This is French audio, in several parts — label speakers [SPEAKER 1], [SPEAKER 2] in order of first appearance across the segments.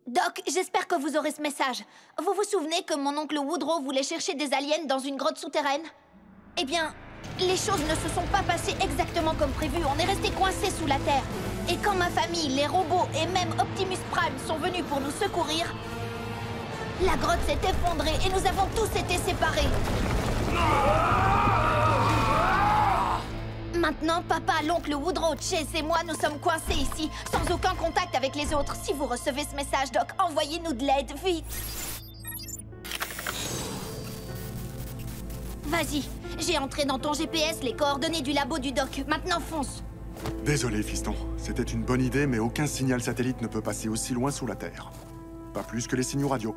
[SPEAKER 1] Doc, j'espère que vous aurez ce message. Vous vous souvenez que mon oncle Woodrow voulait chercher des aliens dans une grotte souterraine? Eh bien, les choses ne se sont pas passées exactement comme prévu. On est resté coincés sous la Terre. Et quand ma famille, les robots et même Optimus Prime sont venus pour nous secourir, la grotte s'est effondrée et nous avons tous été séparés. Maintenant, papa, l'oncle Woodrow, Chase et moi, nous sommes coincés ici, sans aucun contact avec les autres. Si vous recevez ce message, Doc, envoyez-nous de l'aide, vite. Vas-y, j'ai entré dans ton GPS les coordonnées du labo du Doc. Maintenant, fonce.
[SPEAKER 2] Désolé, fiston. C'était une bonne idée, mais aucun signal satellite ne peut passer aussi loin sous la Terre. Pas plus que les signaux radio.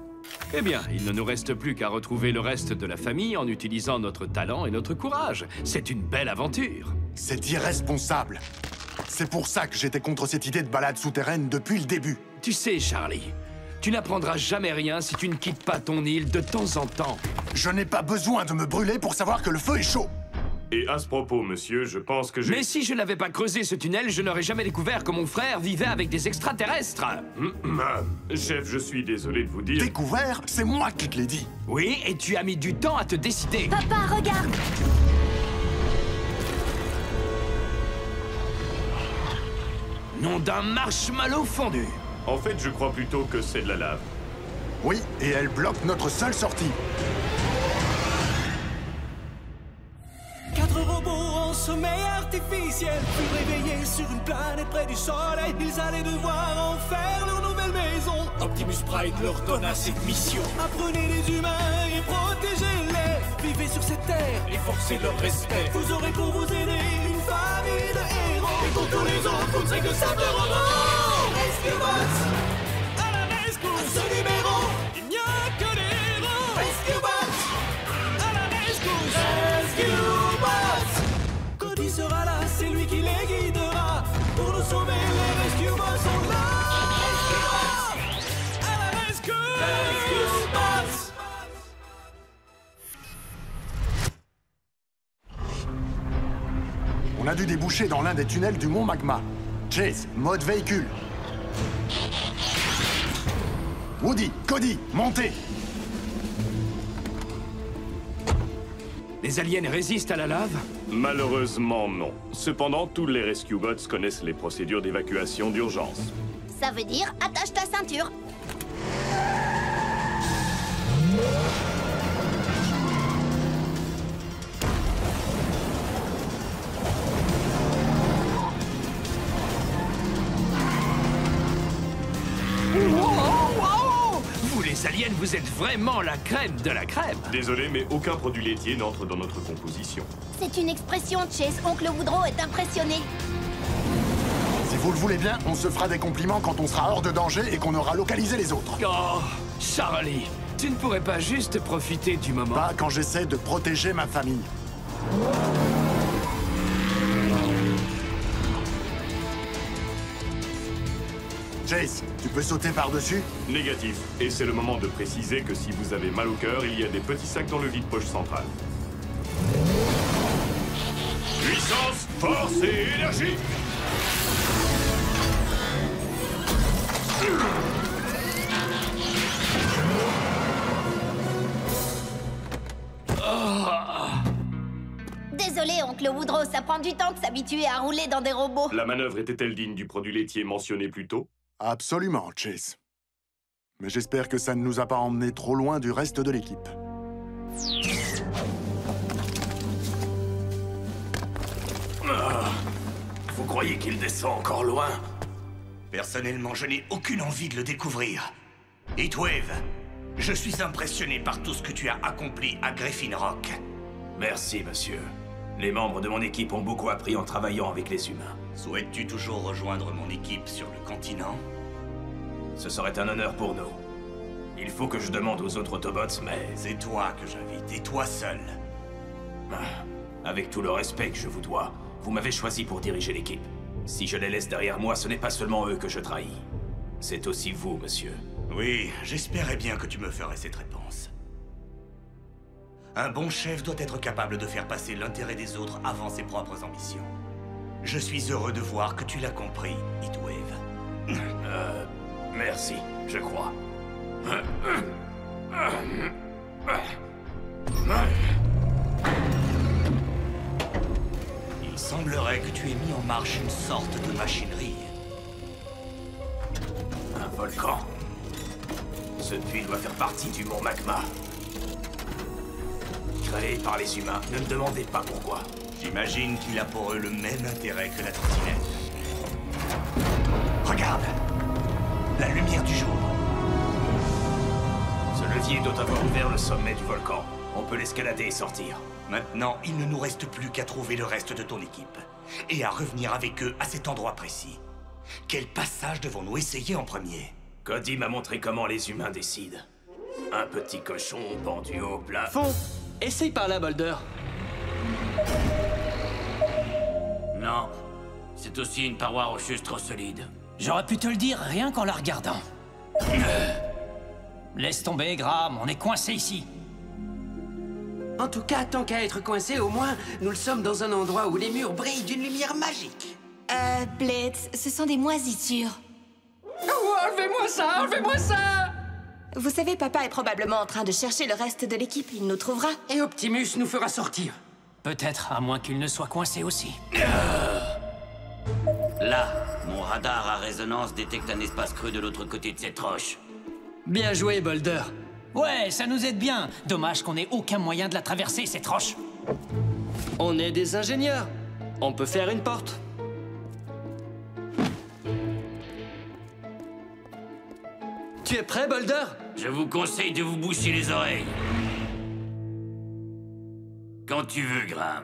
[SPEAKER 3] Eh bien, il ne nous reste plus qu'à retrouver le reste de la famille en utilisant notre talent et notre courage. C'est une belle aventure.
[SPEAKER 2] C'est irresponsable. C'est pour ça que j'étais contre cette idée de balade souterraine depuis le début.
[SPEAKER 3] Tu sais, Charlie, tu n'apprendras jamais rien si tu ne quittes pas ton île de temps en temps.
[SPEAKER 2] Je n'ai pas besoin de me brûler pour savoir que le feu est chaud.
[SPEAKER 4] Et à ce propos, monsieur, je pense que
[SPEAKER 3] Mais si je n'avais pas creusé ce tunnel, je n'aurais jamais découvert que mon frère vivait avec des extraterrestres.
[SPEAKER 4] Chef, je suis désolé de vous dire...
[SPEAKER 2] Découvert? C'est moi qui te l'ai dit.
[SPEAKER 3] Oui, et tu as mis du temps à te décider.
[SPEAKER 1] Papa, regarde!
[SPEAKER 3] Nom d'un marshmallow fondu.
[SPEAKER 4] En fait, je crois plutôt que c'est de la lave.
[SPEAKER 2] Oui, et elle bloque notre seule sortie.
[SPEAKER 5] 4 robots en sommeil artificiel furent réveillés sur une planète près du soleil. Ils allaient devoir en faire leur nouvelle maison. Optimus Prime leur donna cette mission. Apprenez les humains et protégez-les. Vivez sur cette terre et forcez leur respect. Vous aurez pour vous aider une famille de héros. Et pour tous les autres, vous ne serez que simples robots. Rescue Bots à la rescousse. À ce numéro, il n'y a que des héros. Rescue Bots à la rescousse. Rescue Cody sera là, c'est lui qui les guidera. Pour nous sauver, les Rescue Bots sont là. Rescue Bots à la rescue. Rescue Bots.
[SPEAKER 2] On a dû déboucher dans l'un des tunnels du mont Magma. Chase, mode véhicule. Woody, Cody, montez.
[SPEAKER 3] Les aliens résistent à la lave?
[SPEAKER 4] Malheureusement, non. Cependant, tous les Rescue Bots connaissent les procédures d'évacuation d'urgence.
[SPEAKER 1] Ça veut dire attache ta ceinture.
[SPEAKER 3] Vous les aliens, vous êtes vraiment la crème de la crème.
[SPEAKER 4] Désolé, mais aucun produit laitier n'entre dans notre composition.
[SPEAKER 1] C'est une expression, Chase. Oncle Woodrow est impressionné.
[SPEAKER 2] Si vous le voulez bien, on se fera des compliments quand on sera hors de danger et qu'on aura localisé les autres.
[SPEAKER 3] Oh, Charlie, tu ne pourrais pas juste profiter du moment?
[SPEAKER 2] Pas quand j'essaie de protéger ma famille. Chase, tu peux sauter par-dessus?
[SPEAKER 4] Négatif. Et c'est le moment de préciser que si vous avez mal au cœur, il y a des petits sacs dans le vide-poche central. Puissance, force et énergie!
[SPEAKER 1] Désolé, oncle Woodrow, ça prend du temps de s'habituer à rouler dans des robots.
[SPEAKER 4] La manœuvre était-elle digne du produit laitier mentionné plus tôt?
[SPEAKER 2] Absolument, Chase. Mais j'espère que ça ne nous a pas emmenés trop loin du reste de l'équipe.
[SPEAKER 6] Vous croyez qu'il descend encore loin? Personnellement, je n'ai aucune envie de le découvrir. Heatwave, je suis impressionné par tout ce que tu as accompli à Griffin Rock.
[SPEAKER 7] Merci, monsieur. Les membres de mon équipe ont beaucoup appris en travaillant avec les humains.
[SPEAKER 6] Souhaites-tu toujours rejoindre mon équipe sur le continent?
[SPEAKER 7] Ce serait un honneur pour nous. Il faut que je demande aux autres Autobots, mais...
[SPEAKER 6] C'est toi que j'invite, et toi seul.
[SPEAKER 7] Avec tout le respect que je vous dois, vous m'avez choisi pour diriger l'équipe. Si je les laisse derrière moi, ce n'est pas seulement eux que je trahis. C'est aussi vous, monsieur.
[SPEAKER 6] Oui, j'espérais bien que tu me ferais cette réponse. Un bon chef doit être capable de faire passer l'intérêt des autres avant ses propres ambitions. Je suis heureux de voir que tu l'as compris, Heatwave.
[SPEAKER 7] Merci. Merci, je crois.
[SPEAKER 6] Il semblerait que tu aies mis en marche une sorte de machinerie.
[SPEAKER 7] Un volcan. Ce puits doit faire partie du mont Magma. Créé par les humains, ne me demandez pas pourquoi.
[SPEAKER 6] J'imagine qu'il a pour eux le même intérêt que la trottinette. Regarde! La lumière du jour.
[SPEAKER 7] Ce levier doit avoir ouvert le sommet du volcan. On peut l'escalader et sortir.
[SPEAKER 6] Maintenant, il ne nous reste plus qu'à trouver le reste de ton équipe. Et à revenir avec eux à cet endroit précis. Quel passage devons-nous essayer en premier?
[SPEAKER 7] Cody m'a montré comment les humains décident. Un petit cochon pendu au plafond.
[SPEAKER 8] Essaye par là, Boulder.
[SPEAKER 9] Non. C'est aussi une paroi rocheuse trop solide.
[SPEAKER 10] J'aurais pu te le dire rien qu'en la regardant. Laisse tomber, Graham, on est coincé ici.
[SPEAKER 8] En tout cas, tant qu'à être coincé, au moins, nous le sommes dans un endroit où les murs brillent d'une lumière magique.
[SPEAKER 11] Blitz, ce sont des moisissures.
[SPEAKER 8] Oh, enlevez-moi ça, enlevez-moi ça!
[SPEAKER 11] Vous savez, papa est probablement en train de chercher le reste de l'équipe. Il nous trouvera.
[SPEAKER 8] Et Optimus nous fera sortir.
[SPEAKER 10] Peut-être, à moins qu'il ne soit coincé aussi.
[SPEAKER 9] Là, mon radar à résonance détecte un espace creux de l'autre côté de cette roche.
[SPEAKER 8] Bien joué, Boulder.
[SPEAKER 10] Ouais, ça nous aide bien. Dommage qu'on ait aucun moyen de la traverser, cette roche.
[SPEAKER 8] On est des ingénieurs. On peut faire une porte. Tu es prêt, Boulder?
[SPEAKER 9] Je vous conseille de vous boucher les oreilles. Quand tu veux, Graham.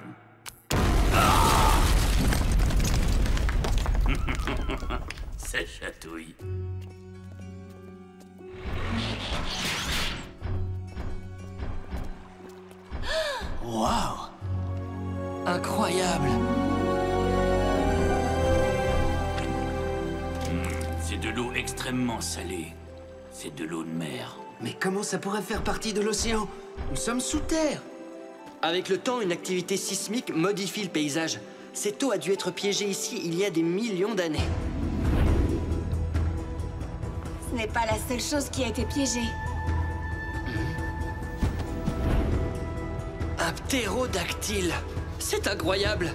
[SPEAKER 9] Ça chatouille.
[SPEAKER 10] Waouh!
[SPEAKER 8] Incroyable.
[SPEAKER 9] C'est de l'eau extrêmement salée. C'est de l'eau de mer.
[SPEAKER 8] Mais comment ça pourrait faire partie de l'océan? Nous sommes sous terre. Avec le temps, une activité sismique modifie le paysage. Cette eau a dû être piégée ici il y a des millions d'années.
[SPEAKER 11] Ce n'est pas la seule chose qui a été piégée.
[SPEAKER 8] Un ptérodactyle. C'est incroyable.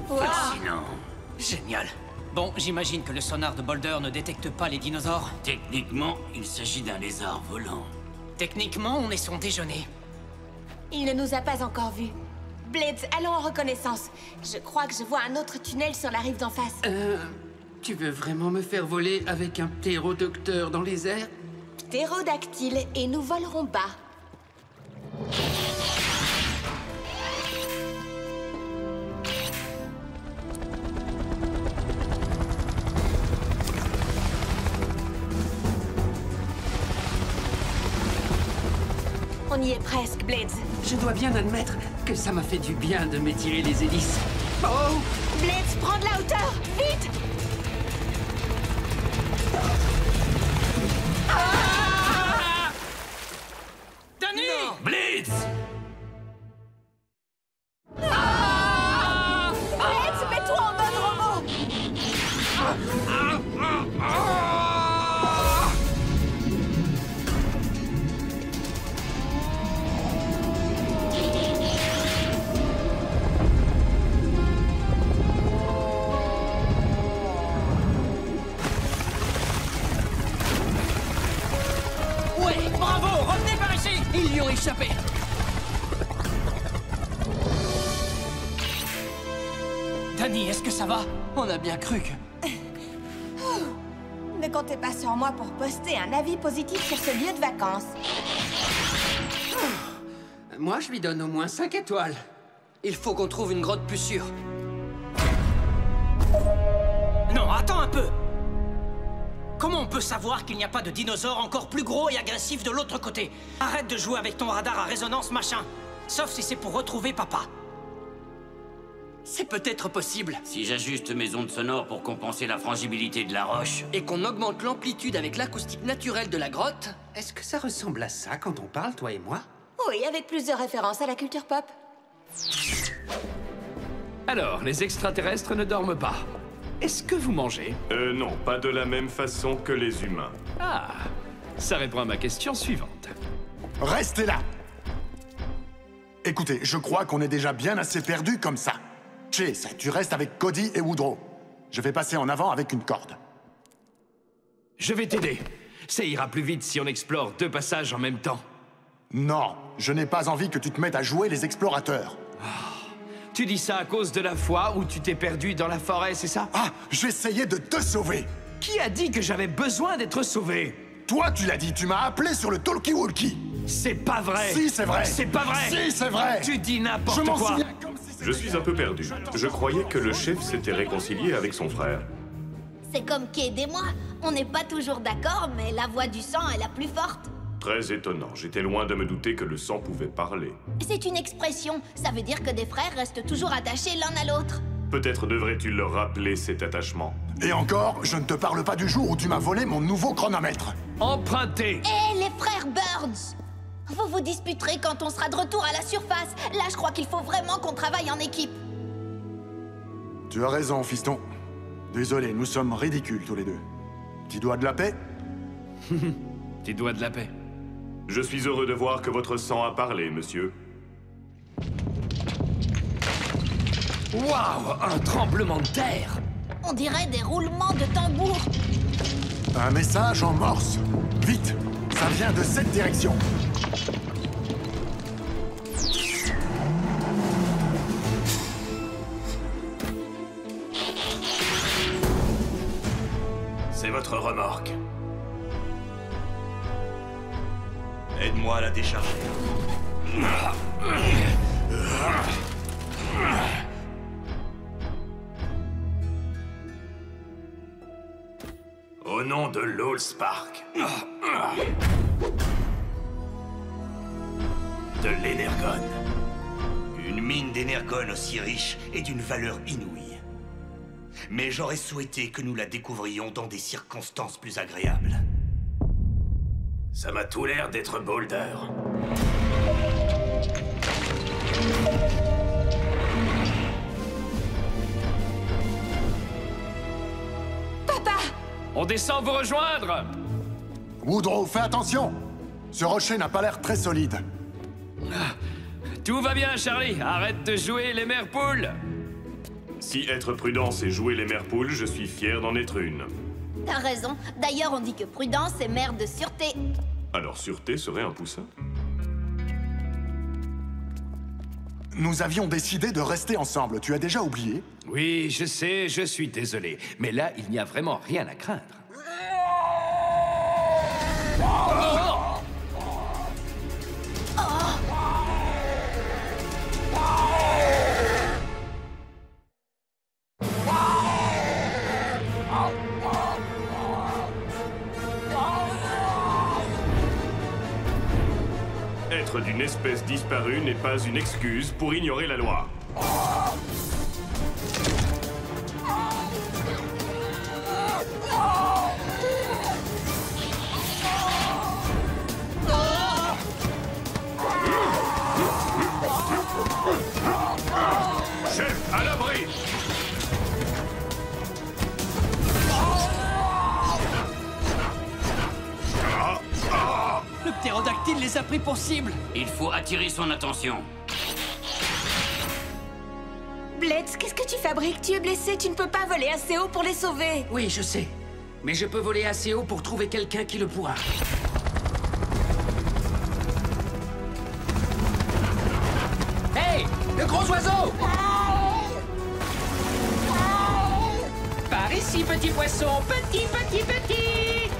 [SPEAKER 9] Fascinant.
[SPEAKER 10] Génial. Bon, j'imagine que le sonar de Boulder ne détecte pas les dinosaures.
[SPEAKER 9] Techniquement, il s'agit d'un lézard volant.
[SPEAKER 10] Techniquement, on est son déjeuner.
[SPEAKER 11] Il ne nous a pas encore vus. Blitz, allons en reconnaissance. Je crois que je vois un autre tunnel sur la rive d'en face.
[SPEAKER 8] Tu veux vraiment me faire voler avec un ptérodactyle dans les airs?
[SPEAKER 11] Ptérodactyle, et nous volerons bas. On y est presque, Blitz.
[SPEAKER 8] Je dois bien admettre que ça m'a fait du bien de m'étirer les hélices. Oh!
[SPEAKER 11] Blitz, prends de la hauteur! Vite!
[SPEAKER 10] Danny!
[SPEAKER 9] Blitz!
[SPEAKER 11] Blitz, mets-toi en mode robot!
[SPEAKER 10] Ouais, bravo! Revenez par ici!
[SPEAKER 8] Ils lui ont échappé.
[SPEAKER 10] Danny, est-ce que ça va?
[SPEAKER 8] On a bien cru que...
[SPEAKER 11] Ne comptez pas sur moi pour poster un avis positif sur ce lieu de vacances.
[SPEAKER 8] Moi, je lui donne au moins 5 étoiles. Il faut qu'on trouve une grotte plus sûre.
[SPEAKER 10] Non, attends un peu! Comment on peut savoir qu'il n'y a pas de dinosaure encore plus gros et agressif de l'autre côté? Arrête de jouer avec ton radar à résonance, machin. Sauf si c'est pour retrouver papa.
[SPEAKER 8] C'est peut-être possible.
[SPEAKER 9] Si j'ajuste mes ondes sonores pour compenser la frangibilité de la roche...
[SPEAKER 8] Et qu'on augmente l'amplitude avec l'acoustique naturelle de la grotte, est-ce que ça ressemble à ça quand on parle, toi et moi?
[SPEAKER 11] Oui, avec plusieurs références à la culture pop.
[SPEAKER 3] Alors, les extraterrestres ne dorment pas. est-ce que vous mangez?
[SPEAKER 4] Non, pas de la même façon que les humains.
[SPEAKER 3] Ah, ça répond à ma question suivante.
[SPEAKER 2] Restez là! Écoutez, je crois qu'on est déjà bien assez perdu comme ça. Chase, tu restes avec Cody et Woodrow. Je vais passer en avant avec une corde.
[SPEAKER 3] Je vais t'aider. Ça ira plus vite si on explore 2 passages en même temps.
[SPEAKER 2] Non, je n'ai pas envie que tu te mettes à jouer les explorateurs.
[SPEAKER 3] Tu dis ça à cause de la fois où tu t'es perdu dans la forêt, c'est ça?
[SPEAKER 2] Ah, j'essayais de te sauver!
[SPEAKER 3] Qui a dit que j'avais besoin d'être sauvé?
[SPEAKER 2] Toi, tu l'as dit, tu m'as appelé sur le talkie-walkie!
[SPEAKER 3] C'est pas vrai!
[SPEAKER 2] Si, c'est vrai!
[SPEAKER 3] C'est pas vrai!
[SPEAKER 2] Si, c'est vrai!
[SPEAKER 3] Tu dis n'importe quoi!
[SPEAKER 2] Je m'en souviens comme si c'était...
[SPEAKER 4] Je suis un peu perdu. Je croyais que le chef s'était réconcilié avec son frère.
[SPEAKER 1] C'est comme Cade et moi. On n'est pas toujours d'accord, mais la voix du sang est la plus forte.
[SPEAKER 4] Très étonnant. J'étais loin de me douter que le sang pouvait parler.
[SPEAKER 1] C'est une expression. Ça veut dire que des frères restent toujours attachés l'un à l'autre.
[SPEAKER 4] Peut-être devrais-tu leur rappeler cet attachement.
[SPEAKER 2] Et encore, je ne te parle pas du jour où tu m'as volé mon nouveau chronomètre.
[SPEAKER 3] Emprunté!
[SPEAKER 1] Hé, les frères Birds! Vous vous disputerez quand on sera de retour à la surface. Là, je crois qu'il faut vraiment qu'on travaille en équipe.
[SPEAKER 2] Tu as raison, fiston. Désolé, nous sommes ridicules tous les deux. Petit doigt de la paix?
[SPEAKER 3] Petit doigt de la paix.
[SPEAKER 4] Je suis heureux de voir que votre sang a parlé, monsieur.
[SPEAKER 3] Waouh! Un tremblement de terre!
[SPEAKER 1] On dirait des roulements de tambour.
[SPEAKER 2] Un message en morse. Vite! Ça vient de cette direction.
[SPEAKER 7] C'est votre remorque.
[SPEAKER 6] Aide-moi à la décharger.
[SPEAKER 7] Au nom de l'Allspark. De l'énergone.
[SPEAKER 6] Une mine d'énergone aussi riche est d'une valeur inouïe. Mais j'aurais souhaité que nous la découvrions dans des circonstances plus agréables.
[SPEAKER 7] Ça m'a tout l'air d'être Boulder.
[SPEAKER 11] Papa!
[SPEAKER 3] On descend vous rejoindre!
[SPEAKER 2] Woodrow, fais attention! Ce rocher n'a pas l'air très solide.
[SPEAKER 3] Tout va bien, Charlie. Arrête de jouer les mères poules.
[SPEAKER 4] Si être prudent, c'est jouer les mères poules, je suis fier d'en être une.
[SPEAKER 1] T'as raison. D'ailleurs, on dit que prudence est mère de sûreté.
[SPEAKER 4] Alors sûreté serait un poussin?
[SPEAKER 2] Nous avions décidé de rester ensemble. Tu as déjà oublié?
[SPEAKER 3] Oui, je sais, je suis désolé. Mais là, il n'y a vraiment rien à craindre.
[SPEAKER 4] Être d'une espèce disparue n'est pas une excuse pour ignorer la loi. Chef, à l'abri!
[SPEAKER 10] Le ptérodactyle les a pris pour cible.
[SPEAKER 9] Il faut attirer son attention.
[SPEAKER 11] Blitz, qu'est-ce que tu fabriques? Tu es blessé, tu ne peux pas voler assez haut pour les sauver.
[SPEAKER 8] Oui, je sais. Mais je peux voler assez haut pour trouver quelqu'un qui le pourra. Hey! Le gros oiseau! Par ici, petit poisson! Petit, petit, petit!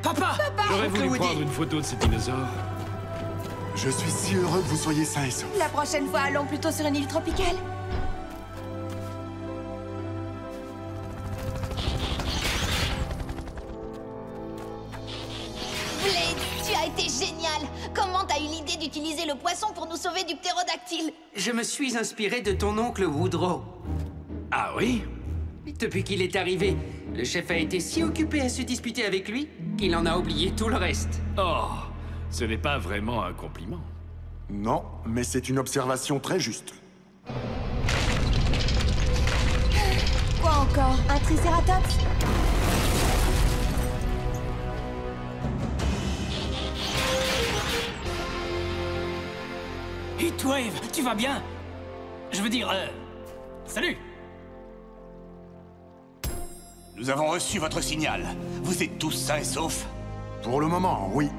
[SPEAKER 10] Papa!
[SPEAKER 3] J'aurais voulu
[SPEAKER 10] Woody.
[SPEAKER 3] prendre une photo de ces dinosaures.
[SPEAKER 2] Je suis si heureux que vous soyez sains et saufs.
[SPEAKER 11] La prochaine fois, allons plutôt sur une île tropicale.
[SPEAKER 1] Blade, tu as été génial. Comment t'as eu l'idée d'utiliser le poisson pour nous sauver du ptérodactyle?
[SPEAKER 8] Je me suis inspiré de ton oncle Woodrow.
[SPEAKER 3] Ah oui?
[SPEAKER 12] Depuis qu'il est arrivé, le chef a été si occupé à se disputer avec lui qu'il en a oublié tout le reste.
[SPEAKER 3] Oh, ce n'est pas vraiment un compliment.
[SPEAKER 2] Non, mais c'est une observation très juste.
[SPEAKER 11] Quoi encore? Un tricératops?
[SPEAKER 10] Heatwave, tu vas bien? Je veux dire, salut!
[SPEAKER 6] Nous avons reçu votre signal. Vous êtes tous sains et saufs?
[SPEAKER 2] Pour le moment, oui.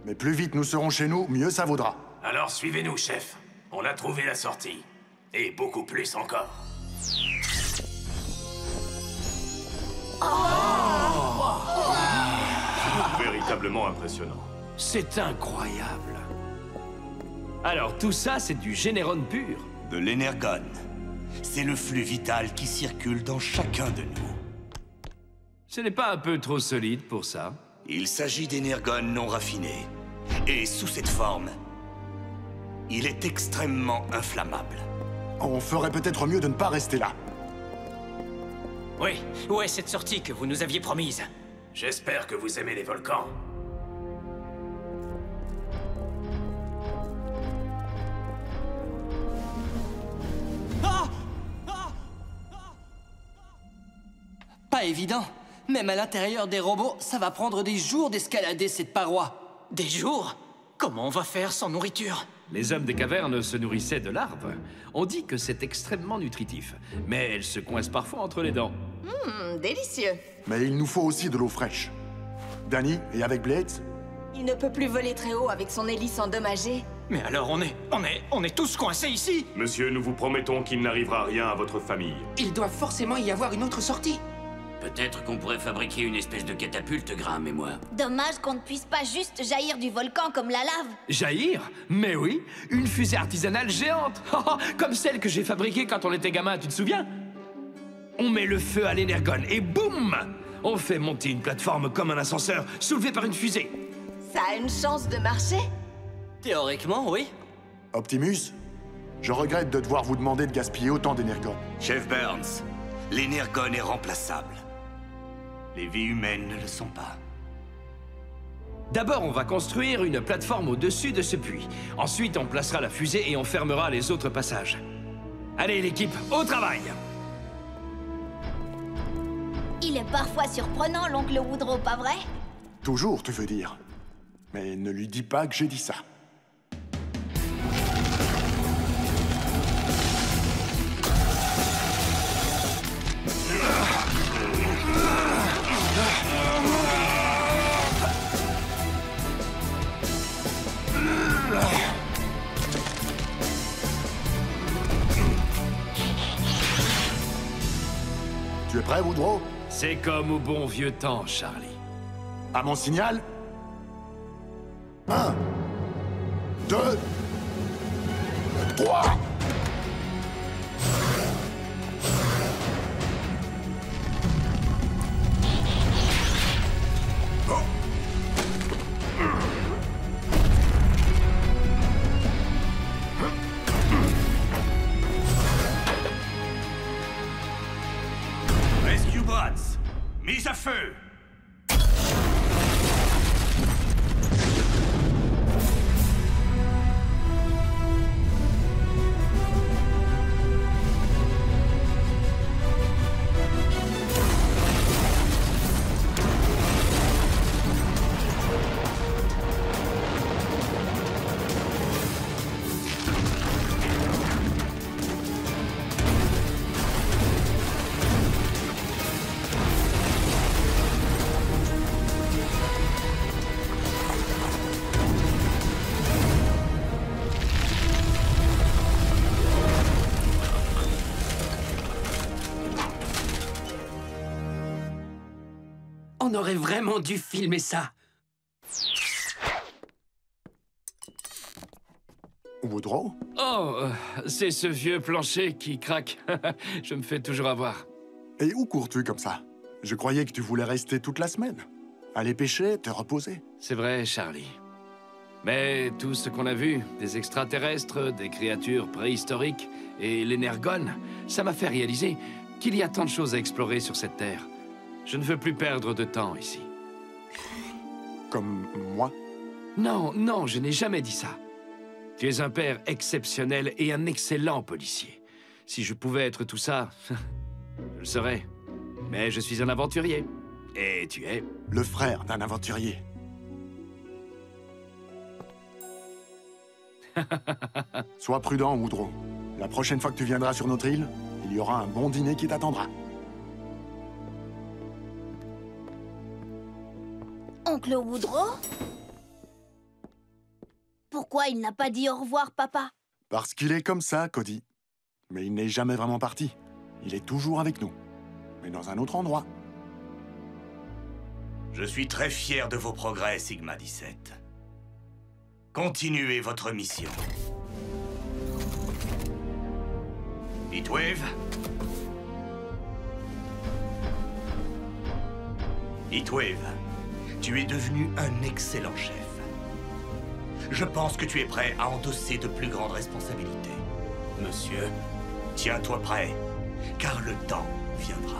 [SPEAKER 2] Mais plus vite nous serons chez nous, mieux ça vaudra.
[SPEAKER 7] Alors suivez-nous, chef. On a trouvé la sortie. Et beaucoup plus encore.
[SPEAKER 4] Véritablement impressionnant.
[SPEAKER 3] C'est incroyable. Alors, tout ça, c'est du générone pur.
[SPEAKER 6] De l'énergone. C'est le flux vital qui circule dans chacun de nous.
[SPEAKER 3] Ce n'est pas un peu trop solide pour ça?
[SPEAKER 6] Il s'agit d'énergone non raffiné. Et sous cette forme, il est extrêmement inflammable.
[SPEAKER 2] On ferait peut-être mieux de ne pas rester là.
[SPEAKER 10] Oui, où est cette sortie que vous nous aviez promise?
[SPEAKER 7] J'espère que vous aimez les volcans.
[SPEAKER 8] Pas évident. Même à l'intérieur des robots, ça va prendre des jours d'escalader cette paroi.
[SPEAKER 10] Des jours? Comment on va faire sans nourriture?
[SPEAKER 3] Les hommes des cavernes se nourrissaient de larves. On dit que c'est extrêmement nutritif, mais elles se coincent parfois entre les dents.
[SPEAKER 11] Délicieux.
[SPEAKER 2] Mais il nous faut aussi de l'eau fraîche. Danny, et avec Blades?
[SPEAKER 11] Il ne peut plus voler très haut avec son hélice endommagée.
[SPEAKER 10] Mais alors on est tous coincés ici?
[SPEAKER 4] Monsieur, nous vous promettons qu'il n'arrivera rien à votre famille.
[SPEAKER 12] Il doit forcément y avoir une autre sortie.
[SPEAKER 9] Peut-être qu'on pourrait fabriquer une espèce de catapulte, Graham et moi.
[SPEAKER 1] Dommage qu'on ne puisse pas juste jaillir du volcan comme la lave.
[SPEAKER 3] Jaillir? Mais oui, une fusée artisanale géante. Comme celle que j'ai fabriquée quand on était gamin, tu te souviens? On met le feu à l'énergone et boum! On fait monter une plateforme comme un ascenseur, soulevée par une fusée.
[SPEAKER 11] Ça a une chance de marcher?
[SPEAKER 8] Théoriquement, oui.
[SPEAKER 2] Optimus, je regrette de devoir vous demander de gaspiller autant d'énergone.
[SPEAKER 6] Chef Burns, l'énergone est remplaçable. Les vies humaines ne le sont pas.
[SPEAKER 3] D'abord, on va construire une plateforme au-dessus de ce puits. Ensuite, on placera la fusée et on fermera les autres passages. Allez, l'équipe, au travail!
[SPEAKER 1] Il est parfois surprenant, l'oncle Woodrow, pas vrai?
[SPEAKER 2] Toujours, tu veux dire. Mais ne lui dis pas que j'ai dit ça. Tu es prêt, Woodrow?
[SPEAKER 3] C'est comme au bon vieux temps, Charlie.
[SPEAKER 2] À mon signal? 1, 2, 3.
[SPEAKER 6] Rescue Bots, mise à feu!
[SPEAKER 12] On aurait vraiment dû filmer ça.
[SPEAKER 2] Woodrow?
[SPEAKER 3] Oh, c'est ce vieux plancher qui craque. Je me fais toujours avoir.
[SPEAKER 2] Et où cours-tu comme ça? Je croyais que tu voulais rester toute la semaine. Aller pêcher, te reposer.
[SPEAKER 3] C'est vrai, Charlie. Mais tout ce qu'on a vu, des extraterrestres, des créatures préhistoriques et l'Énergone, ça m'a fait réaliser qu'il y a tant de choses à explorer sur cette Terre. Je ne veux plus perdre de temps ici.
[SPEAKER 2] Comme moi?
[SPEAKER 3] Non, non, je n'ai jamais dit ça. Tu es un père exceptionnel et un excellent policier. Si je pouvais être tout ça, je le serais. Mais je suis un aventurier. Et tu es...
[SPEAKER 2] Le frère d'un aventurier. Sois prudent, Woodrow. La prochaine fois que tu viendras sur notre île, il y aura un bon dîner qui t'attendra.
[SPEAKER 1] Oncle Woodrow? Pourquoi il n'a pas dit au revoir, papa?
[SPEAKER 2] Parce qu'il est comme ça, Cody. Mais il n'est jamais vraiment parti. Il est toujours avec nous. Mais dans un autre endroit.
[SPEAKER 6] Je suis très fier de vos progrès, Sigma 17. Continuez votre mission. Heatwave? Heatwave, tu es devenu un excellent chef. Je pense que tu es prêt à endosser de plus grandes responsabilités. Monsieur, tiens-toi prêt, car le temps viendra.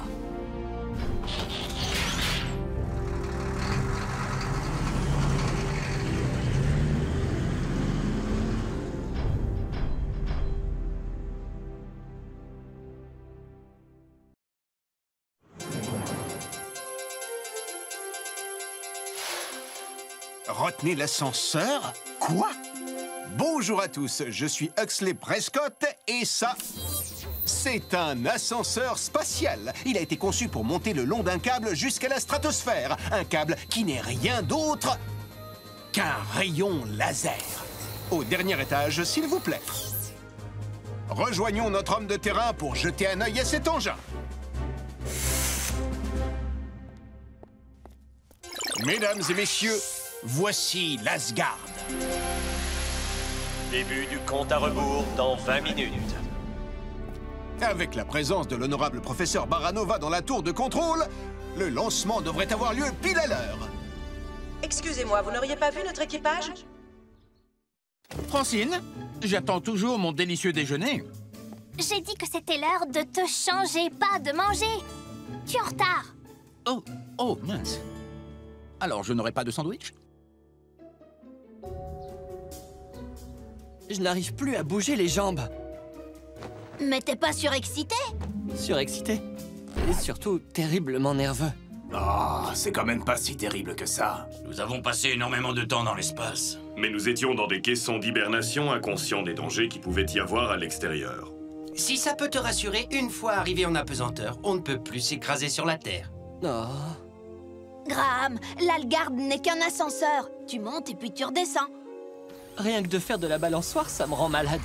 [SPEAKER 13] Retenez l'ascenseur? Quoi? Bonjour à tous, je suis Huxley Prescott et ça, c'est un ascenseur spatial. Il a été conçu pour monter le long d'un câble jusqu'à la stratosphère. Un câble qui n'est rien d'autre qu'un rayon laser. Au dernier étage, s'il vous plaît. Rejoignons notre homme de terrain pour jeter un œil à cet engin. Mesdames et messieurs, voici l'Asgard.
[SPEAKER 14] Début du compte à rebours dans 20 minutes.
[SPEAKER 13] Avec la présence de l'honorable professeur Baranova dans la tour de contrôle, le lancement devrait avoir lieu pile à l'heure.
[SPEAKER 15] Excusez-moi, vous n'auriez pas vu notre équipage?
[SPEAKER 16] Francine, j'attends toujours mon délicieux déjeuner.
[SPEAKER 17] J'ai dit que c'était l'heure de te changer, pas de manger. Tu es en retard.
[SPEAKER 16] Oh, mince. Alors, je n'aurai pas de sandwich?
[SPEAKER 8] Je n'arrive plus à bouger les jambes.
[SPEAKER 1] Mais t'es pas surexcité?
[SPEAKER 8] Surexcité. Et surtout terriblement nerveux.
[SPEAKER 7] Oh, c'est quand même pas si terrible que ça.
[SPEAKER 6] Nous avons passé énormément de temps dans l'espace.
[SPEAKER 4] Mais nous étions dans des caissons d'hibernation, inconscients des dangers qui pouvaient y avoir à l'extérieur.
[SPEAKER 12] Si ça peut te rassurer, une fois arrivé en apesanteur, on ne peut plus s'écraser sur la Terre.
[SPEAKER 8] Oh.
[SPEAKER 1] Graham, l'Algard n'est qu'un ascenseur. Tu montes et puis tu redescends.
[SPEAKER 8] Rien que de faire de la balançoire, ça me rend malade.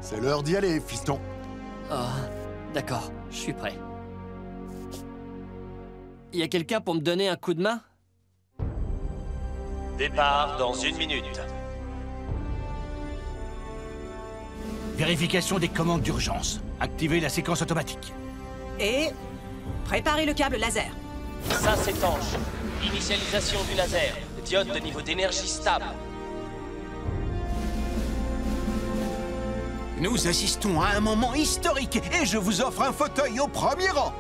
[SPEAKER 2] C'est l'heure d'y aller, fiston.
[SPEAKER 8] Oh, d'accord, je suis prêt. Y a quelqu'un pour me donner un coup de main?
[SPEAKER 14] Départ dans 1 minute.
[SPEAKER 16] Vérification des commandes d'urgence. Activez la séquence automatique.
[SPEAKER 15] Et préparez le câble laser.
[SPEAKER 14] Ça s'étanche. Initialisation du laser. Diode de niveau d'énergie stable.
[SPEAKER 13] Nous assistons à un moment historique et je vous offre un fauteuil au premier rang.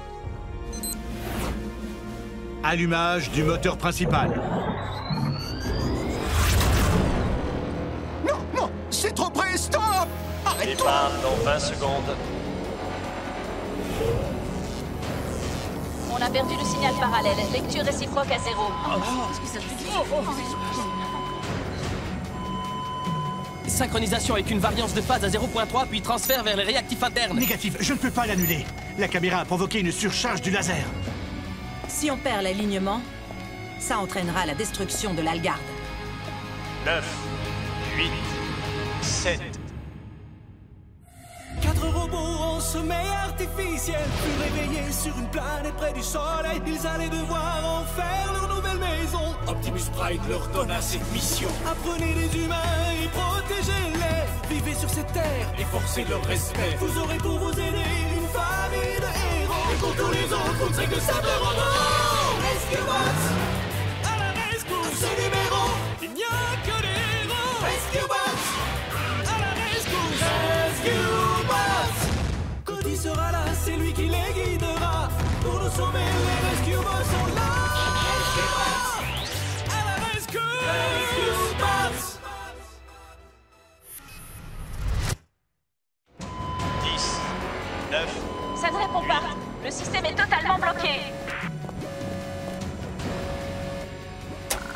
[SPEAKER 16] Allumage du moteur principal.
[SPEAKER 13] Non, non, c'est trop près, stop! Arrête-toi!
[SPEAKER 14] Départ dans 20 secondes.
[SPEAKER 18] On a perdu le signal parallèle. Lecture réciproque à 0.
[SPEAKER 8] Synchronisation avec une variance de phase à 0.3, puis transfert vers les réactifs internes.
[SPEAKER 16] Négatif, je ne peux pas l'annuler. La caméra a provoqué une surcharge du laser.
[SPEAKER 15] Si on perd l'alignement, ça entraînera la destruction de l'Algard.
[SPEAKER 14] 9, 8, 7...
[SPEAKER 5] 4 robots en sommeil artificiel, plus réveillés sur une planète près du soleil. Ils allaient devoir en faire leur nouvelle maison. Optimus Prime leur donna cette mission. Apprenez les humains et protégez-les. Vivez sur cette terre et forcez leur respect. Vous aurez pour vous aider une famille de héros. Et pour tous les autres, une de sable en or. Rescue Bots à la rescousse. Ce numéro, il n'y a que des héros. Rescue Bots! À la rescousse! Rescue Bots! Cody sera là, c'est lui qui les guidera. Pour nous sauver, les Rescue Bots sont là. Rescue Bots! À la rescousse! Rescue Bots!
[SPEAKER 14] 10, 9...
[SPEAKER 18] Ça ne répond pas. Le système est totalement bloqué.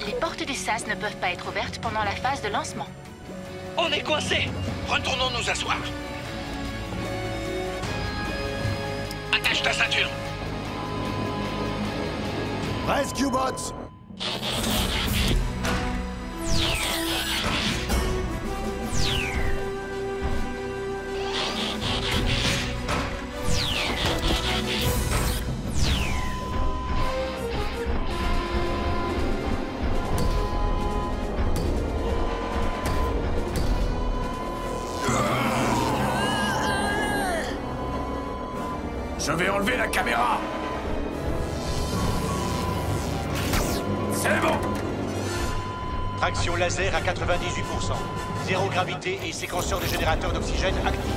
[SPEAKER 19] Les portes des sas ne peuvent pas être ouvertes pendant la phase de lancement.
[SPEAKER 6] On est coincés. Retournons nous asseoir. Attache ta ceinture.
[SPEAKER 2] Rescue Bots!
[SPEAKER 3] Je vais enlever la caméra. C'est bon.
[SPEAKER 20] Traction laser à 98%. Zéro gravité et séquenceur de générateur d'oxygène actif.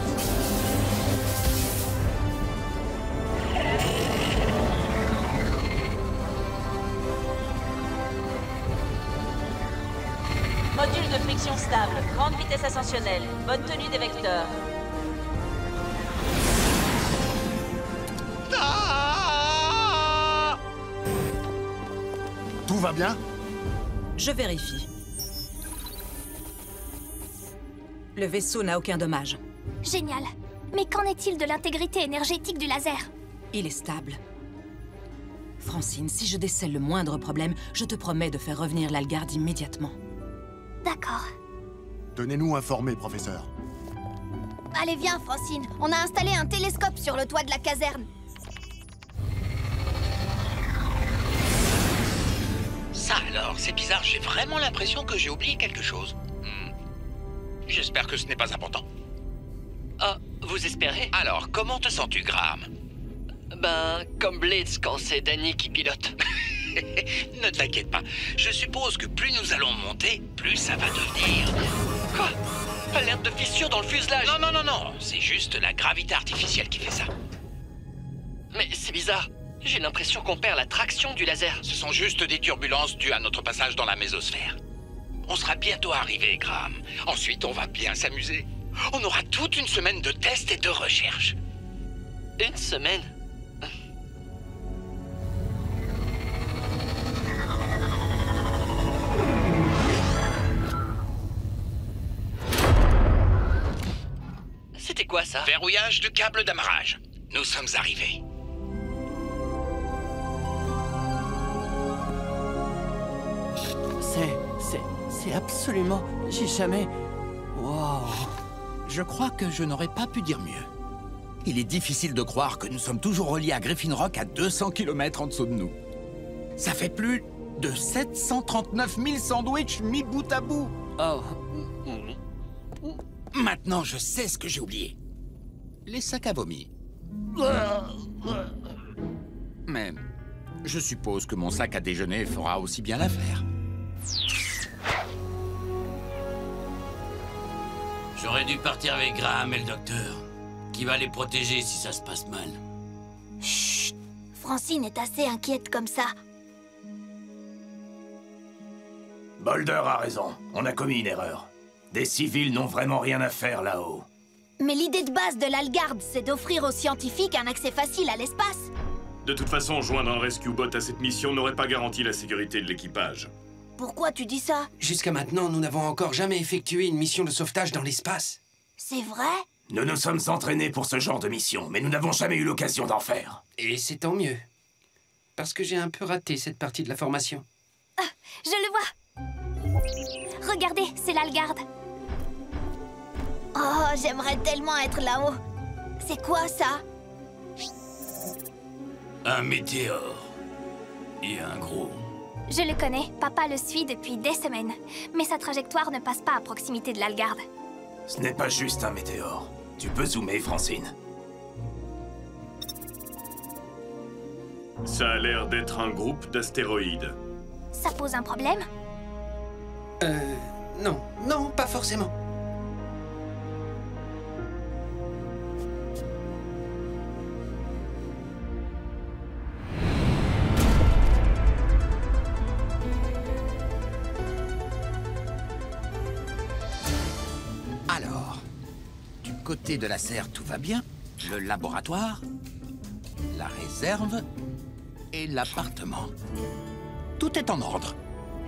[SPEAKER 18] Module de friction stable. Grande vitesse ascensionnelle. Bonne tenue des vecteurs.
[SPEAKER 2] Tout va bien?
[SPEAKER 15] Je vérifie. Le vaisseau n'a aucun dommage.
[SPEAKER 17] Génial. Mais qu'en est-il de l'intégrité énergétique du laser?
[SPEAKER 15] Il est stable. Francine, si je décèle le moindre problème, je te promets de faire revenir l'Algarde immédiatement.
[SPEAKER 17] D'accord.
[SPEAKER 2] Tenez-nous informés, professeur.
[SPEAKER 1] Allez, viens, Francine. On a installé un télescope sur le toit de la caserne.
[SPEAKER 6] Ça alors, c'est bizarre, j'ai vraiment l'impression que j'ai oublié quelque chose. J'espère que ce n'est pas important.
[SPEAKER 8] Ah, vous espérez?
[SPEAKER 6] Alors, comment te sens-tu, Graham?
[SPEAKER 8] Ben, comme Blitz quand c'est Danny qui pilote.
[SPEAKER 6] Ne t'inquiète pas, je suppose que plus nous allons monter, plus ça va devenir... Quoi? Alerte de fissure dans le fuselage? Non, non, non, non, c'est juste la gravité artificielle qui fait ça.
[SPEAKER 8] Mais c'est bizarre. J'ai l'impression qu'on perd la traction du laser.
[SPEAKER 6] Ce sont juste des turbulences dues à notre passage dans la mésosphère. On sera bientôt arrivé, Graham. Ensuite, on va bien s'amuser. On aura toute une semaine de tests et de recherches.
[SPEAKER 8] Une semaine? C'était quoi ça?
[SPEAKER 6] Verrouillage du câble d'amarrage. Nous sommes arrivés.
[SPEAKER 16] C'est absolument... J'ai jamais... Wow. Je crois que je n'aurais pas pu dire mieux. Il est difficile de croire que nous sommes toujours reliés à Griffin Rock à 200 km en dessous de nous. Ça fait plus de 739 000 sandwichs mis bout à bout.
[SPEAKER 8] Oh.
[SPEAKER 16] Maintenant, je sais ce que j'ai oublié. Les sacs à vomi. Mais je suppose que mon sac à déjeuner fera aussi bien l'affaire.
[SPEAKER 9] J'aurais dû partir avec Graham et le docteur. Qui va les protéger si ça se passe mal?
[SPEAKER 1] Chut! Francine est assez inquiète comme ça.
[SPEAKER 7] Boulder a raison. On a commis une erreur. Des civils n'ont vraiment rien à faire là-haut.
[SPEAKER 1] Mais l'idée de base de l'Algarde, c'est d'offrir aux scientifiques un accès facile à l'espace.
[SPEAKER 4] De toute façon, joindre un rescue bot à cette mission n'aurait pas garanti la sécurité de l'équipage.
[SPEAKER 1] Pourquoi tu dis ça?
[SPEAKER 12] Jusqu'à maintenant, nous n'avons encore jamais effectué une mission de sauvetage dans l'espace.
[SPEAKER 1] C'est vrai?
[SPEAKER 7] Nous nous sommes entraînés pour ce genre de mission, mais nous n'avons jamais eu l'occasion d'en faire.
[SPEAKER 12] Et c'est tant mieux. Parce que j'ai un peu raté cette partie de la formation.
[SPEAKER 17] Ah, je le vois. Regardez, c'est l'Algarde.
[SPEAKER 1] Oh, j'aimerais tellement être là-haut. C'est quoi ça?
[SPEAKER 9] Un météore. Et un gros.
[SPEAKER 17] Je le connais, papa le suit depuis des semaines. Mais sa trajectoire ne passe pas à proximité de l'Algarde.
[SPEAKER 7] Ce n'est pas juste un météore. Tu peux zoomer, Francine.
[SPEAKER 4] Ça a l'air d'être un groupe d'astéroïdes.
[SPEAKER 17] Ça pose un problème?
[SPEAKER 8] Non, pas forcément.
[SPEAKER 16] Alors, du côté de la serre, tout va bien. Le laboratoire, la réserve et l'appartement. Tout est en ordre.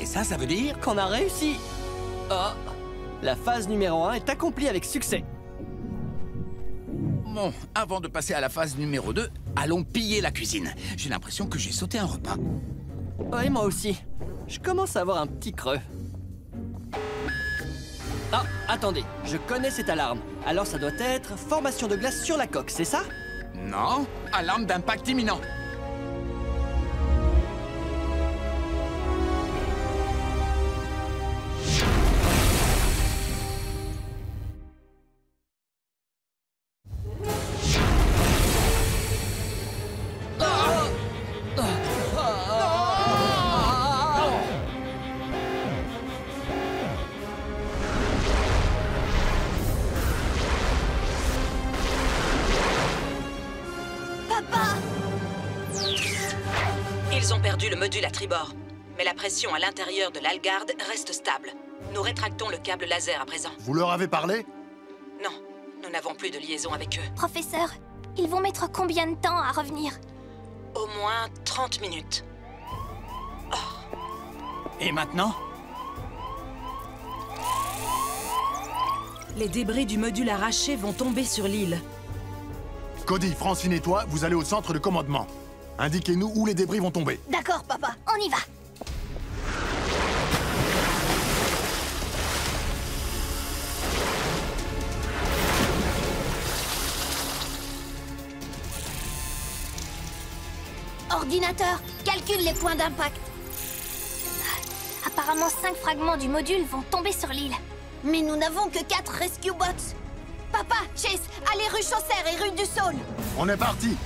[SPEAKER 16] Et ça veut dire
[SPEAKER 10] qu'on a réussi. Oh, la phase numéro 1 est accomplie avec succès.
[SPEAKER 16] Bon, avant de passer à la phase numéro 2, allons piller la cuisine. J'ai l'impression que j'ai sauté un repas.
[SPEAKER 10] Ouais, moi aussi. Je commence à avoir un petit creux. Ah, attendez, je connais cette alarme. Alors ça doit être formation de glace sur la coque, c'est ça?
[SPEAKER 16] Non, alarme d'impact imminent.
[SPEAKER 15] Ils ont perdu le module à tribord, mais la pression à l'intérieur de l'Algard reste stable. Nous rétractons le câble laser à présent.
[SPEAKER 2] Vous leur avez parlé?
[SPEAKER 15] Non, nous n'avons plus de liaison avec eux.
[SPEAKER 17] Professeur, ils vont mettre combien de temps à revenir?
[SPEAKER 15] Au moins 30 minutes.
[SPEAKER 10] Et maintenant?
[SPEAKER 15] Les débris du module arraché vont tomber sur l'île.
[SPEAKER 2] Cody, Francine et toi, vous allez au centre de commandement. Indiquez-nous où les débris vont tomber.
[SPEAKER 1] D'accord, papa, on y va. Ordinateur, calcule les points d'impact.
[SPEAKER 17] Apparemment, 5 fragments du module vont tomber sur l'île.
[SPEAKER 1] Mais nous n'avons que 4 rescue bots. Papa, Chase, allez rue Chaucer et rue du Saône.
[SPEAKER 2] On est parti.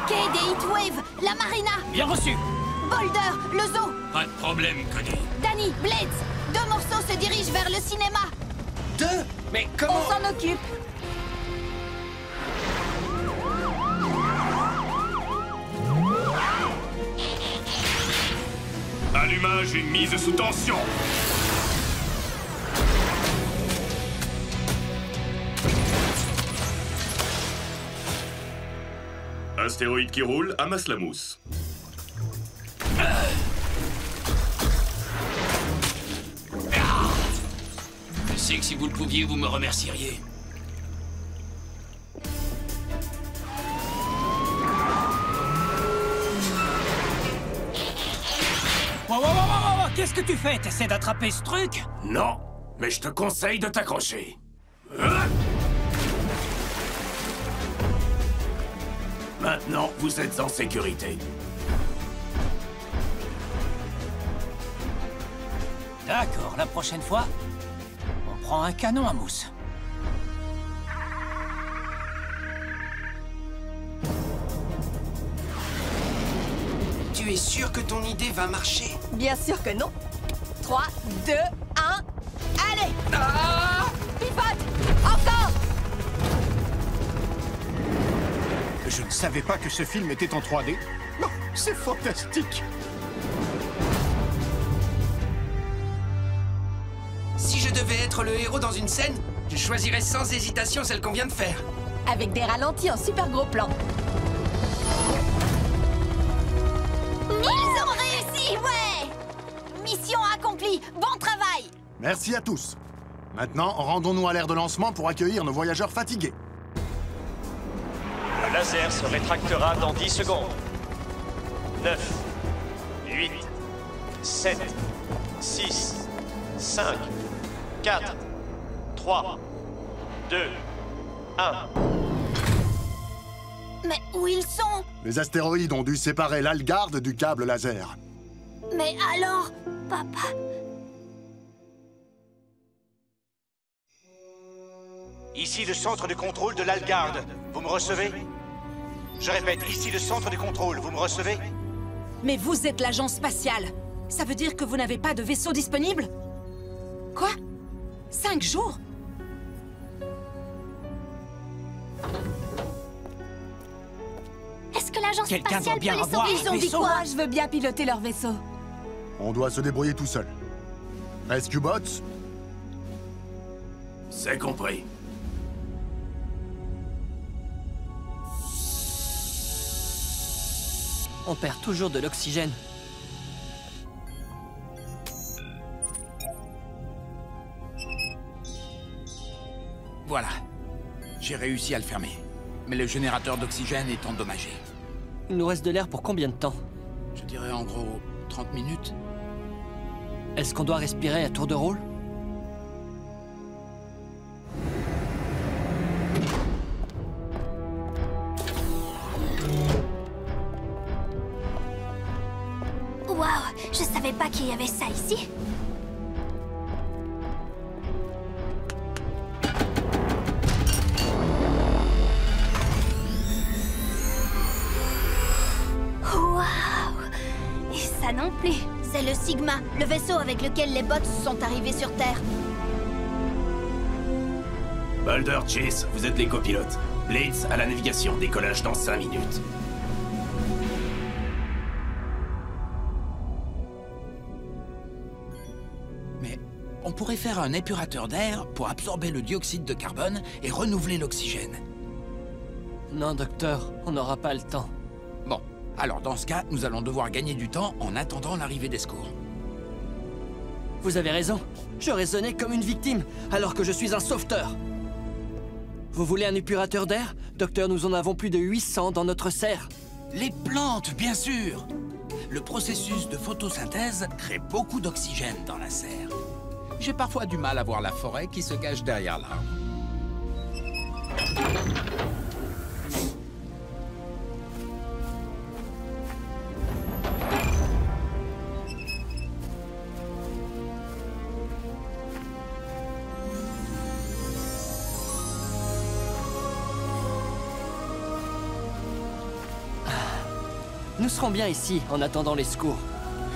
[SPEAKER 1] Quai des Heatwave, la Marina.
[SPEAKER 10] Bien reçu.
[SPEAKER 1] Boulder, le zoo.
[SPEAKER 9] Pas de problème, Cody.
[SPEAKER 1] Danny, Blades, 2 morceaux se dirigent vers le cinéma.
[SPEAKER 8] 2? Mais comment?
[SPEAKER 1] On s'en occupe.
[SPEAKER 4] Allumage et mise sous tension. Astéroïde qui roule, amasse la mousse.
[SPEAKER 9] Je sais que si vous le pouviez, vous me remercieriez.
[SPEAKER 10] Wow, qu'est-ce que tu fais? T'essaies d'attraper ce truc?
[SPEAKER 7] Non, mais je te conseille de t'accrocher. Maintenant, vous êtes en sécurité.
[SPEAKER 10] D'accord, la prochaine fois, on prend un canon à mousse.
[SPEAKER 8] Tu es sûr que ton idée va marcher?
[SPEAKER 11] Bien sûr que non. 3, 2, 1, allez! Pivote! Encore!
[SPEAKER 13] Je ne savais pas que ce film était en 3D. Non, c'est fantastique.
[SPEAKER 8] Si je devais être le héros dans une scène, je choisirais sans hésitation celle qu'on vient de faire.
[SPEAKER 11] Avec des ralentis en super gros plan.
[SPEAKER 1] Ils ont réussi, ouais! Mission accomplie, bon travail!
[SPEAKER 2] Merci à tous. Maintenant, rendons-nous à l'aire de lancement pour accueillir nos voyageurs fatigués.
[SPEAKER 20] Le laser se rétractera dans 10 secondes. 9, 8, 7, 6, 5, 4, 3, 2, 1.
[SPEAKER 1] Mais où ils sont?
[SPEAKER 2] Les astéroïdes ont dû séparer l'Algard du câble laser.
[SPEAKER 1] Mais alors, papa...
[SPEAKER 20] Ici le centre de contrôle de l'Algard. Vous me recevez? Je répète, ici le centre de contrôle. Vous me recevez?
[SPEAKER 15] Mais vous êtes l'agence spatiale. Ça veut dire que vous n'avez pas de vaisseau disponible? Quoi?
[SPEAKER 11] 5 jours?
[SPEAKER 17] Est-ce que l'agence
[SPEAKER 16] Quelqu'un
[SPEAKER 17] spatiale
[SPEAKER 16] doit bien
[SPEAKER 17] peut les
[SPEAKER 16] avoir
[SPEAKER 17] sauver?
[SPEAKER 11] Ils ont dit quoi? Je veux bien piloter leur vaisseau.
[SPEAKER 2] On doit se débrouiller tout seul. Rescue Bots?
[SPEAKER 7] C'est compris.
[SPEAKER 8] On perd toujours de l'oxygène.
[SPEAKER 16] Voilà. J'ai réussi à le fermer. Mais le générateur d'oxygène est endommagé.
[SPEAKER 8] Il nous reste de l'air pour combien de temps?
[SPEAKER 16] Je dirais en gros 30 minutes.
[SPEAKER 8] Est-ce qu'on doit respirer à tour de rôle?
[SPEAKER 17] Waouh, je savais pas qu'il y avait ça ici. Waouh! Et ça non plus.
[SPEAKER 1] C'est le Sigma, le vaisseau avec lequel les bots sont arrivés sur Terre.
[SPEAKER 7] Boulder, Chase, vous êtes les copilotes. Blades à la navigation, décollage dans 5 minutes.
[SPEAKER 16] Mais on pourrait faire un épurateur d'air pour absorber le dioxyde de carbone et renouveler l'oxygène.
[SPEAKER 8] Non, docteur, on n'aura pas le temps.
[SPEAKER 16] Bon, alors dans ce cas, nous allons devoir gagner du temps en attendant l'arrivée des secours.
[SPEAKER 8] Vous avez raison. Je raisonnais comme une victime, alors que je suis un sauveteur. Vous voulez un épurateur d'air? Docteur, nous en avons plus de 800 dans notre serre.
[SPEAKER 16] Les plantes, bien sûr! Le processus de photosynthèse crée beaucoup d'oxygène dans la serre. J'ai parfois du mal à voir la forêt qui se cache derrière l'arbre.
[SPEAKER 8] Nous serons bien ici, en attendant les secours.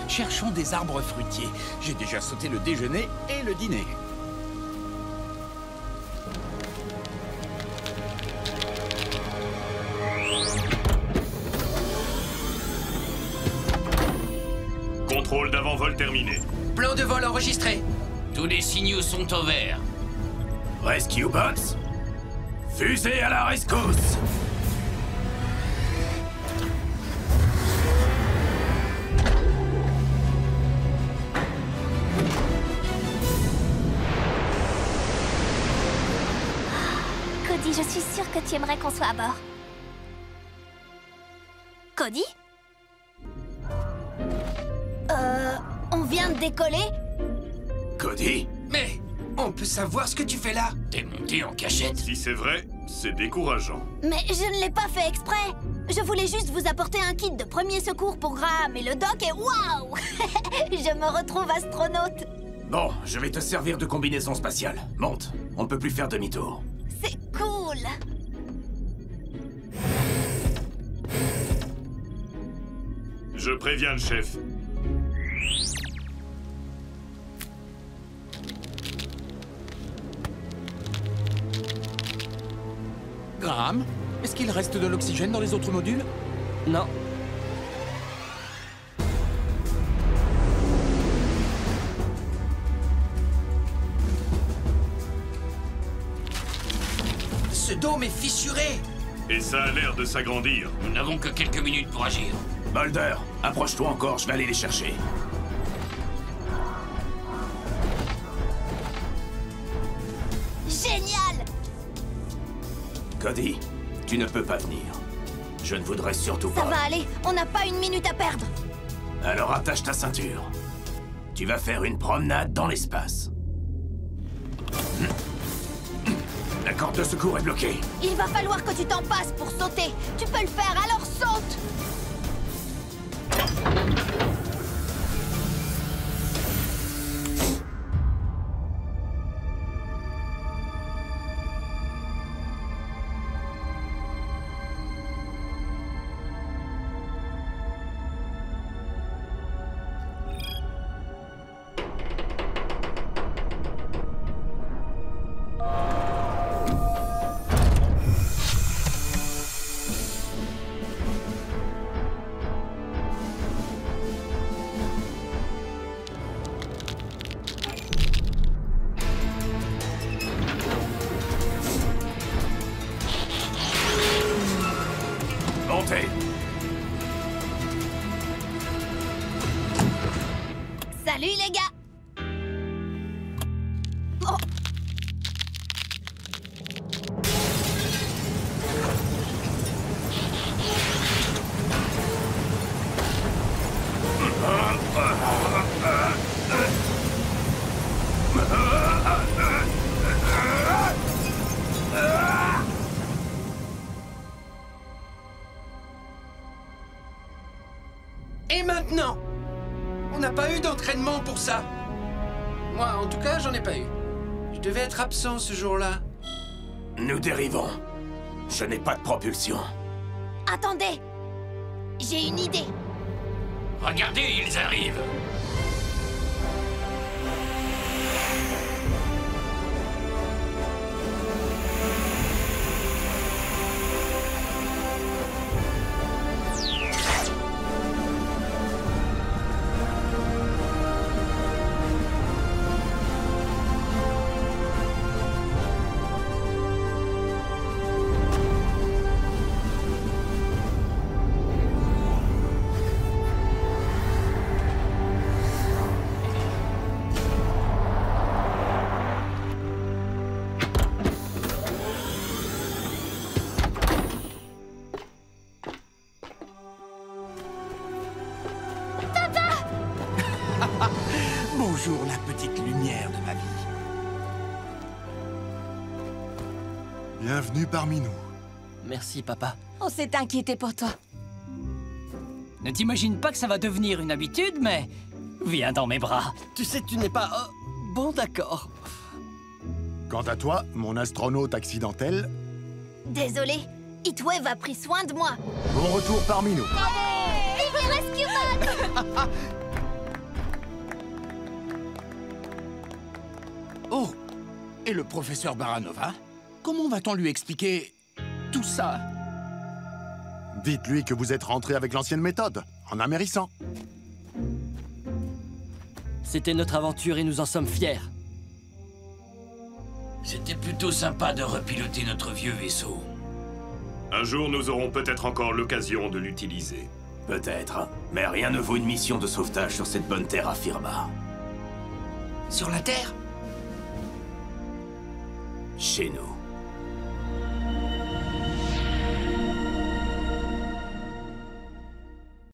[SPEAKER 16] Cherchons des arbres fruitiers. J'ai déjà sauté le déjeuner et le dîner.
[SPEAKER 4] Contrôle d'avant-vol terminé.
[SPEAKER 12] Plan de vol enregistré.
[SPEAKER 9] Tous les signaux sont au vert.
[SPEAKER 7] Rescue Bots, fusée à la rescousse.
[SPEAKER 17] Cody, je suis sûre que tu aimerais qu'on soit à bord. Cody?
[SPEAKER 1] On vient de décoller?
[SPEAKER 7] Cody?
[SPEAKER 12] Mais on peut savoir ce que tu fais là?
[SPEAKER 9] T'es monté en cachette?
[SPEAKER 4] Si c'est vrai, c'est décourageant.
[SPEAKER 1] Mais je ne l'ai pas fait exprès. Je voulais juste vous apporter un kit de premier secours pour Graham et le doc et waouh! Je me retrouve astronaute.
[SPEAKER 7] Bon, je vais te servir de combinaison spatiale. Monte, on ne peut plus faire demi-tour.
[SPEAKER 1] C'est cool.
[SPEAKER 4] Je préviens le chef.
[SPEAKER 16] Graham, est-ce qu'il reste de l'oxygène dans les autres modules?
[SPEAKER 8] Non.
[SPEAKER 12] Ce dôme est fissuré.
[SPEAKER 4] Et ça a l'air de s'agrandir.
[SPEAKER 9] Nous n'avons que quelques minutes pour agir.
[SPEAKER 7] Boulder, approche-toi encore, je vais aller les chercher.
[SPEAKER 1] Génial!
[SPEAKER 7] Cody, tu ne peux pas venir. Je ne voudrais surtout pas.
[SPEAKER 1] Ça va aller, on n'a pas une minute à perdre.
[SPEAKER 7] Alors attache ta ceinture. Tu vas faire une promenade dans l'espace. La corde de secours est bloquée.
[SPEAKER 1] Il va falloir que tu t'en passes pour sauter. Tu peux le faire, alors saute! Salut les gars! Oh.
[SPEAKER 12] Et maintenant? On n'a pas eu d'entraînement pour ça. Moi, en tout cas, j'en ai pas eu. Je devais être absent ce jour-là.
[SPEAKER 7] Nous dérivons. Je n'ai pas de propulsion.
[SPEAKER 1] Attendez! J'ai une idée.
[SPEAKER 7] Regardez, ils arrivent.
[SPEAKER 16] Bonjour, la petite lumière de ma vie.
[SPEAKER 2] Bienvenue parmi nous.
[SPEAKER 10] Merci, papa.
[SPEAKER 11] On s'est inquiété pour toi.
[SPEAKER 10] Ne t'imagine pas que ça va devenir une habitude, mais... Viens dans mes bras.
[SPEAKER 11] Tu sais, tu n'es pas... bon, d'accord.
[SPEAKER 2] Quant à toi, mon astronaute accidentel,
[SPEAKER 1] Désolé, Heatwave a pris soin de moi.
[SPEAKER 2] bon retour parmi nous.
[SPEAKER 17] Vive les Rescue Bots!
[SPEAKER 16] Oh! Et le professeur Baranova? Comment va-t-on lui expliquer tout ça?
[SPEAKER 2] Dites-lui que vous êtes rentré avec l'ancienne méthode, en amérissant.
[SPEAKER 10] C'était notre aventure et nous en sommes fiers.
[SPEAKER 9] C'était plutôt sympa de repiloter notre vieux vaisseau.
[SPEAKER 4] Un jour, nous aurons peut-être encore l'occasion de l'utiliser.
[SPEAKER 7] Peut-être, mais rien ne vaut une mission de sauvetage sur cette bonne terre à Firma.
[SPEAKER 12] Sur la Terre?
[SPEAKER 7] Chez nous.